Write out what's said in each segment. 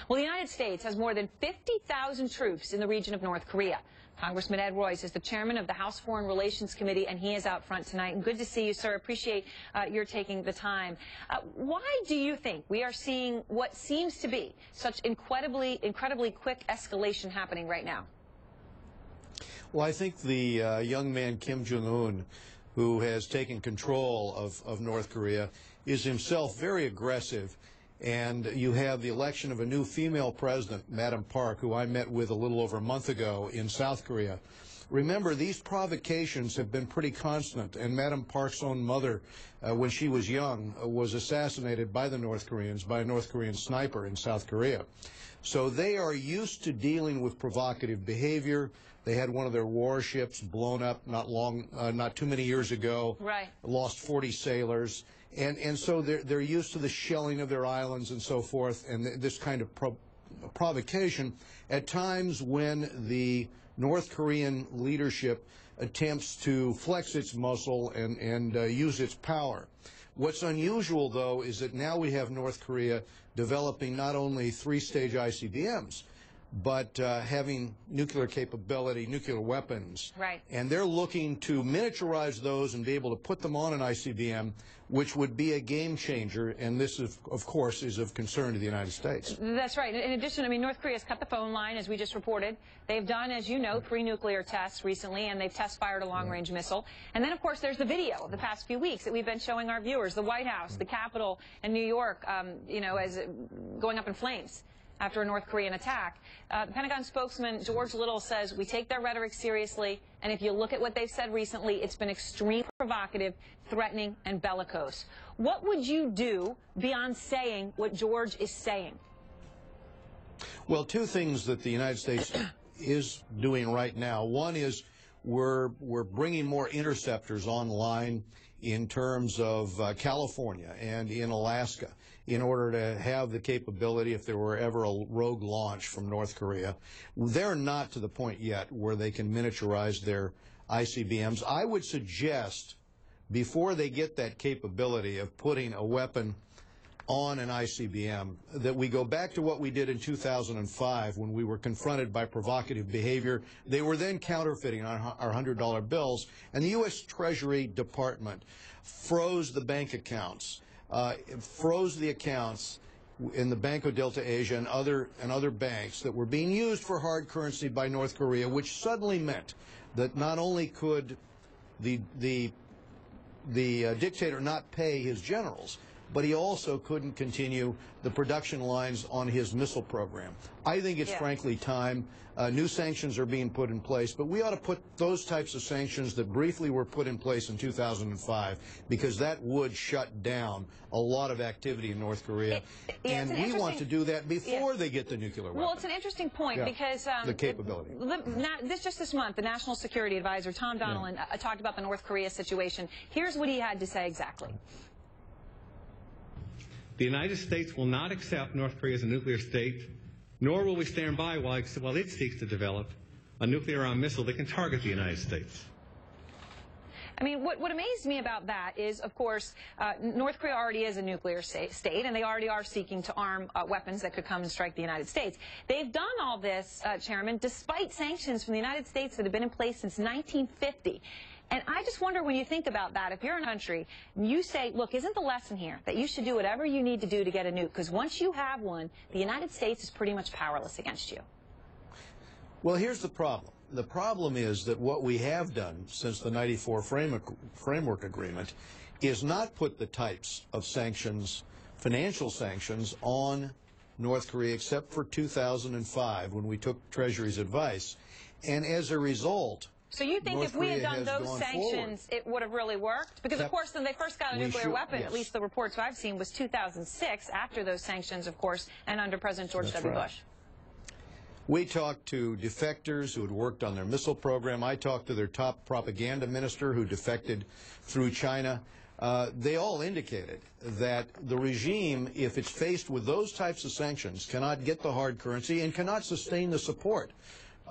Well, the United States has more than 50,000 troops in the region of North Korea. Congressman Ed Royce is the chairman of the House Foreign Relations Committee, and he is out front tonight. And good to see you, sir. Appreciate your taking the time. Why do you think we are seeing what seems to be such incredibly quick escalation happening right now? Well, I think the young man Kim Jong-un, who has taken control of North Korea, is himself very aggressive. And you have the election of a new female president, Madam Park, who I met with a little over a month ago in South Korea. Remember, these provocations have been pretty constant, and Madam Park's own mother, when she was young, was assassinated by the North Koreans, by a North Korean sniper in South Korea. So they are used to dealing with provocative behavior. They had one of their warships blown up not too many years ago. Right. Lost 40 sailors. And so they're used to the shelling of their islands and so forth, and this kind of provocation. At times when the North Korean leadership attempts to flex its muscle and use its power. What's unusual, though, is that now we have North Korea developing not only three-stage ICBMs, but having nuclear capability, nuclear weapons. Right. And they're looking to miniaturize those and be able to put them on an ICBM, which would be a game changer. And this, of course, is of concern to the United States. That's right. In addition, I mean, North Korea has cut the phone line, as we just reported. They've done, as you know, 3 nuclear tests recently, and they've test-fired a long-range missile. And then, of course, there's the video of the past few weeks that we've been showing our viewers, the White House, the Capitol in New York, you know, as going up in flames after a North Korean attack. The Pentagon spokesman George Little says we take their rhetoric seriously, and if you look at what they've said recently, it's been extremely provocative, threatening, and bellicose. What would you do beyond saying what George is saying? Well, 2 things that the United States is doing right now. One is we're bringing more interceptors online in terms of California and in Alaska in order to have the capability if there were ever a rogue launch from North Korea. They're not to the point yet where they can miniaturize their ICBMs. I would suggest, before they get that capability of putting a weapon on an ICBM, that we go back to what we did in 2005 when we were confronted by provocative behavior. They were then counterfeiting our $100 bills, and the U.S. Treasury Department froze the bank accounts, froze the accounts in the Banco Delta Asia and other banks that were being used for hard currency by North Korea, which suddenly meant that not only could the dictator not pay his generals, but he also couldn't continue the production lines on his missile program. I think it's frankly time. New sanctions are being put in place, but we ought to put those types of sanctions that briefly were put in place in 2005, because that would shut down a lot of activity in North Korea. And we want to do that before they get the nuclear weapon. Well, it's an interesting point because the capability. Just this month, the National Security Advisor, Tom Donilon, talked about the North Korea situation. Here's what he had to say exactly. The United States will not accept North Korea as a nuclear state, nor will we stand by while it seeks to develop a nuclear-armed missile that can target the United States. I mean, what amazed me about that is, of course, North Korea already is a nuclear state, and they already are seeking to arm weapons that could come and strike the United States. They've done all this, Chairman, despite sanctions from the United States that have been in place since 1950. And I just wonder, when you think about that, if you're in a country, you say, look, isn't the lesson here that you should do whatever you need to do to get a nuke? Because once you have one, the United States is pretty much powerless against you. Well, here's the problem. The problem is that what we have done since the '94 framework agreement is not put the types of sanctions, financial sanctions, on North Korea, except for 2005 when we took Treasury's advice. And as a result, so you think if we had done those sanctions, it would have really worked? Because, of course, when they first got a nuclear weapon, at least the reports I've seen, was 2006, after those sanctions, of course, and under President George W. Bush. We talked to defectors who had worked on their missile program. I talked to their top propaganda minister who defected through China. They all indicated that the regime, if it's faced with those types of sanctions, cannot get the hard currency and cannot sustain the support.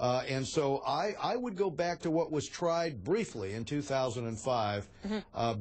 And so I would go back to what was tried briefly in 2005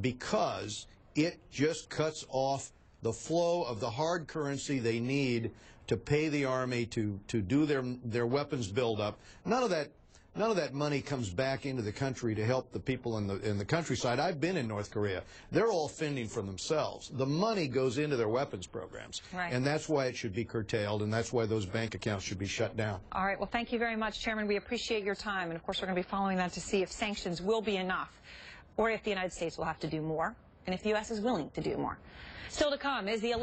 because it just cuts off the flow of the hard currency they need to pay the Army to do their weapons buildup. None of that money comes back into the country to help the people in the countryside. I've been in North Korea. They're all fending for themselves. The money goes into their weapons programs. Right. And that's why it should be curtailed, and that's why those bank accounts should be shut down. All right. Well, thank you very much, Chairman. We appreciate your time. And, of course, we're going to be following that to see if sanctions will be enough or if the United States will have to do more and if the U.S. is willing to do more. Still to come is the